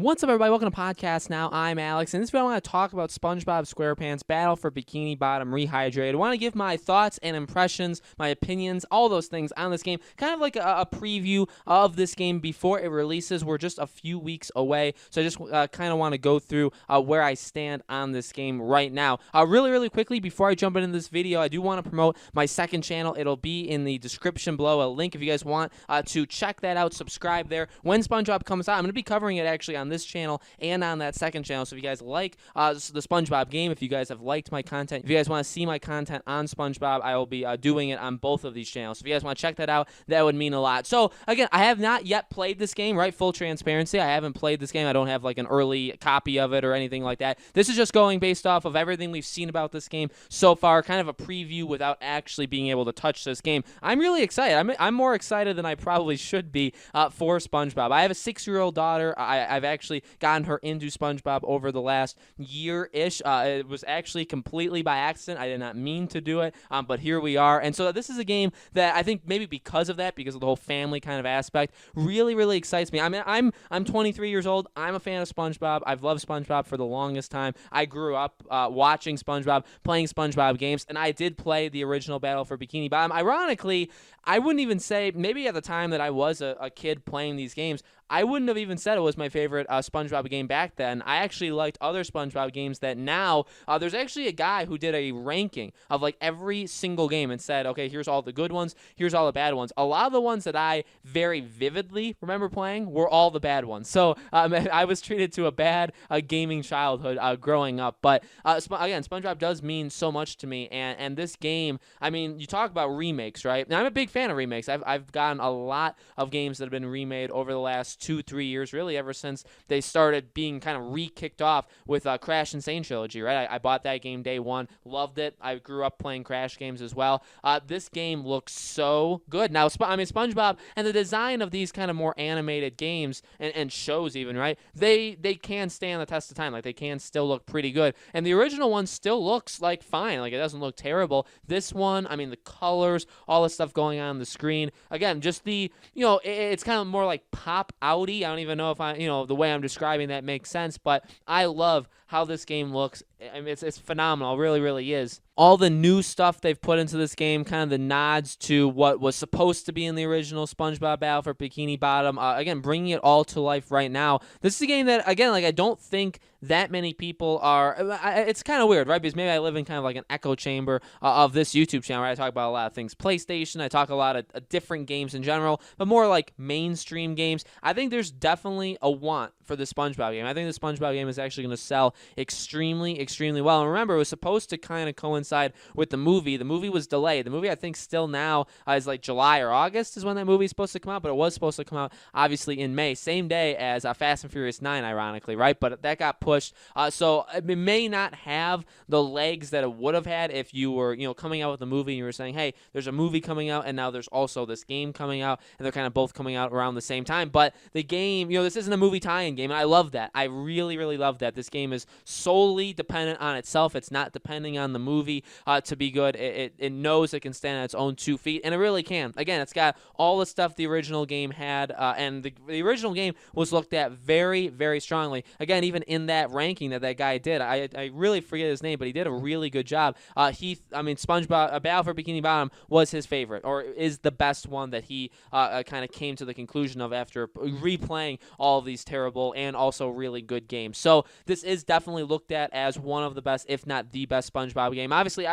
What's up, everybody? Welcome to Podcast Now. I'm Alex, and this video I want to talk about Spongebob Squarepants Battle for Bikini Bottom Rehydrated. I want to give my thoughts and impressions, my opinions, all those things on this game, kind of like a preview of this game before it releases. We're just a few weeks away, so I just kind of want to go through where I stand on this game right now. Really quickly, before I jump into this video, I do want to promote my second channel. It'll be in the description below, a link if you guys want to check that out, subscribe there. When SpongeBob comes out, I'm going to be covering it actually on this channel and on that second channel. So if you guys like the SpongeBob game, if you guys have liked my content, if you guys want to see my content on SpongeBob, I will be doing it on both of these channels. So if you guys want to check that out, that would mean a lot. So again, I have not yet played this game, right? Full transparency, I haven't played this game. I don't have like an early copy of it or anything like that. This is just going based off of everything we've seen about this game so far, kind of a preview without actually being able to touch this game. I'm really excited. I'm more excited than I probably should be for SpongeBob. I have a 6-year-old daughter. I've actually gotten her into SpongeBob over the last year-ish. It was actually completely by accident. I did not mean to do it, but here we are. And so this is a game that I think maybe because of that, because of the whole family kind of aspect, really excites me. I mean, I'm 23 years old. I'm a fan of SpongeBob. I've loved SpongeBob for the longest time. I grew up watching SpongeBob, playing SpongeBob games, and I did play the original Battle for Bikini Bottom. Ironically, I wouldn't even say, maybe at the time that I was a kid playing these games, I wouldn't have even said it was my favorite SpongeBob game back then. I actually liked other SpongeBob games that now, there's actually a guy who did a ranking of like every single game and said, okay, here's all the good ones, here's all the bad ones. A lot of the ones that I very vividly remember playing were all the bad ones. So I was treated to a bad gaming childhood growing up. But again, SpongeBob does mean so much to me. And this game, I mean, you talk about remakes, right? And I'm a big fan of remakes. I've gotten a lot of games that have been remade over the last 2-3 years, really ever since they started being kind of re-kicked off with Crash Insane Trilogy, right? I bought that game day one, loved it. I grew up playing Crash games as well. This game looks so good. Now, I mean, SpongeBob and the design of these kind of more animated games and shows even, right? They can stand the test of time. Like, they can still look pretty good. And the original one still looks like fine. Like, it doesn't look terrible. This one, I mean, the colors, all the stuff going on the screen. Again, just the, it's kind of more like pop outy. I don't even know if the way I'm describing that makes sense, but I love how this game looks. I mean, it's phenomenal. It really is. All the new stuff they've put into this game, kind of the nods to what was supposed to be in the original SpongeBob Battle for Bikini Bottom. Again, bringing it all to life right now. This is a game that, again, like I don't think that many people are. It's kind of weird, right? Because maybe I live in kind of like an echo chamber of this YouTube channel where I talk about a lot of things PlayStation. I talk a lot of different games in general, but more like mainstream games. I think there's definitely a want for the SpongeBob game. I think the SpongeBob game is actually going to sell extremely well. And remember, it was supposed to kind of coincide with the movie. The movie was delayed. The movie, I think, still now is like July or August is when that movie is supposed to come out, but it was supposed to come out obviously in May, same day as Fast and Furious 9, ironically, right? But that got pushed. So it may not have the legs that it would have had if you were, coming out with a movie and you were saying, hey, there's a movie coming out and now there's also this game coming out, and they're kind of both coming out around the same time. But the game, this isn't a movie tie-in game, and I love that. I really love that. This game is solely dependent on itself. It's not depending on the movie to be good. It knows it can stand on its own 2 feet, and it really can. Again, it's got all the stuff the original game had, and the original game was looked at very strongly. Again, even in that ranking that guy did, I really forget his name, but he did a really good job. SpongeBob Battle for Bikini Bottom was his favorite, or is the best one that he kind of came to the conclusion of after replaying all of these terrible and also really good games. So this is definitely looked at as one of the best, if not the best SpongeBob game. Obviously,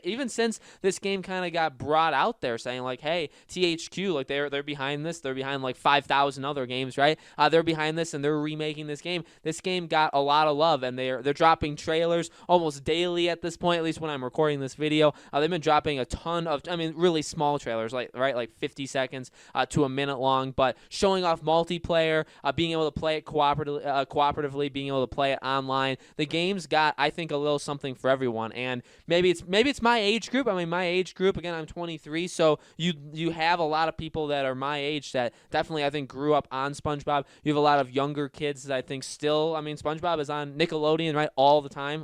even since this game kind of got brought out there, saying like, hey, THQ, like they're behind this. They're behind like 5,000 other games, right? They're behind this and they're remaking this game. This game got a lot of love, and they're dropping trailers almost daily at this point, at least when I'm recording this video. They've been dropping a ton of, really small trailers, like 50 seconds to a minute long, but showing off multiplayer, being able to play it cooperatively, being able to play it online. The game's got, I think, a little something for everyone, and maybe maybe it's my age group. I mean, my age group, again, I'm 23, so you have a lot of people that are my age that definitely, I think, grew up on SpongeBob. You have a lot of younger kids that I think still, I mean, SpongeBob is on Nickelodeon, right, all the time,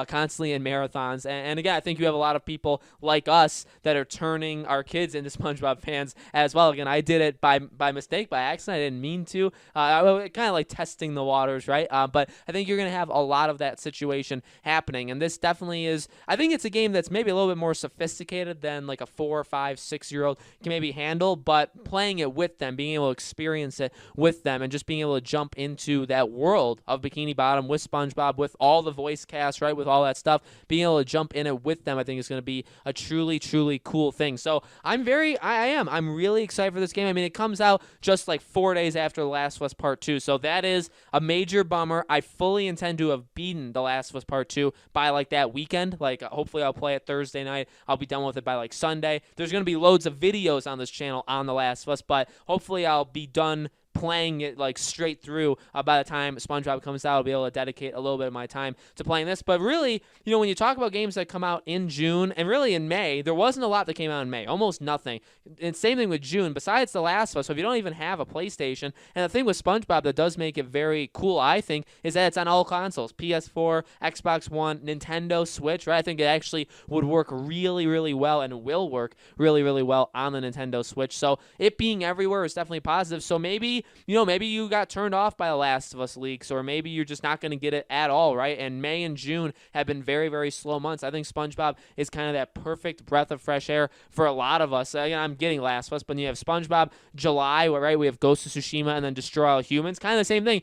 constantly in marathons. And again, I think you have a lot of people like us that are turning our kids into SpongeBob fans as well. Again, I did it by mistake, by accident. I didn't mean to. Kind of like testing the waters, right? But I think you're going to have a lot of that situation happening. And this definitely is, I think it's a game that's maybe a little bit more sophisticated than like a 4, 5, 6-year-old can maybe handle, but playing it with them, being able to experience it with them, and just being able to jump into that world of Bikini Bottom with SpongeBob, with all the voice cast, right, with all that stuff, being able to jump in it with them, I think is going to be a truly, truly cool thing. So I'm really excited for this game. I mean, it comes out just like 4 days after The Last of Us Part 2, so that is a major bummer. I fully intend to have beaten The Last of Us Part 2 by like that weekend. Like, hopefully I'll play it Thursday night. I'll be done with it by like Sunday. There's going to be loads of videos on this channel on The Last of Us, but hopefully I'll be done playing it like straight through by the time SpongeBob comes out. I'll be able to dedicate a little bit of my time to playing this. But really, you know, when you talk about games that come out in June and really in May, there wasn't a lot that came out in May, almost nothing. And same thing with June, besides The Last of Us. So if you don't even have a PlayStation, and the thing with SpongeBob that does make it very cool, I think, is that it's on all consoles: PS4, Xbox One, Nintendo Switch, right? I think it actually would work really, really well, and will work really, really well on the Nintendo Switch. So it being everywhere is definitely positive. So maybe you got turned off by The Last of Us leaks, or maybe you're just not going to get it at all, right? And May and June have been very, very slow months. I think SpongeBob is kind of that perfect breath of fresh air for a lot of us. I'm getting Last of Us, but you have SpongeBob, July, right? We have Ghost of Tsushima, and then Destroy All Humans. Kind of the same thing.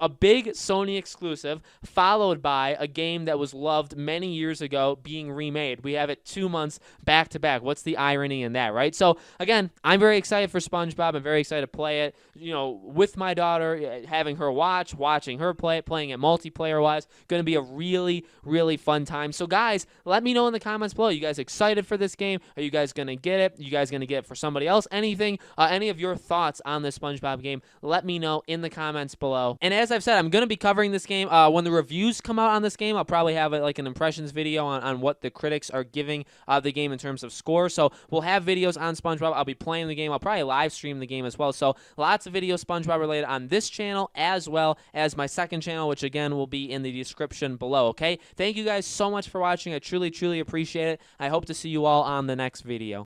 A big Sony exclusive, followed by a game that was loved many years ago being remade. We have it 2 months back to back. What's the irony in that, right? So again, I'm very excited for SpongeBob. I'm very excited to play it, with my daughter, having her watching her play it, playing it multiplayer-wise. Going to be a really, really fun time. So guys, let me know in the comments below. Are you guys excited for this game? Are you guys going to get it? Are you guys going to get it for somebody else? Anything, any of your thoughts on this SpongeBob game, let me know in the comments below. And as I've said, I'm going to be covering this game. When the reviews come out on this game, I'll probably have like an impressions video on what the critics are giving the game in terms of score. So we'll have videos on SpongeBob. I'll be playing the game. I'll probably live stream the game as well. So lots of videos SpongeBob related on this channel, as well as my second channel, which again will be in the description below. Okay, thank you guys so much for watching. I truly, truly appreciate it. I hope to see you all on the next video.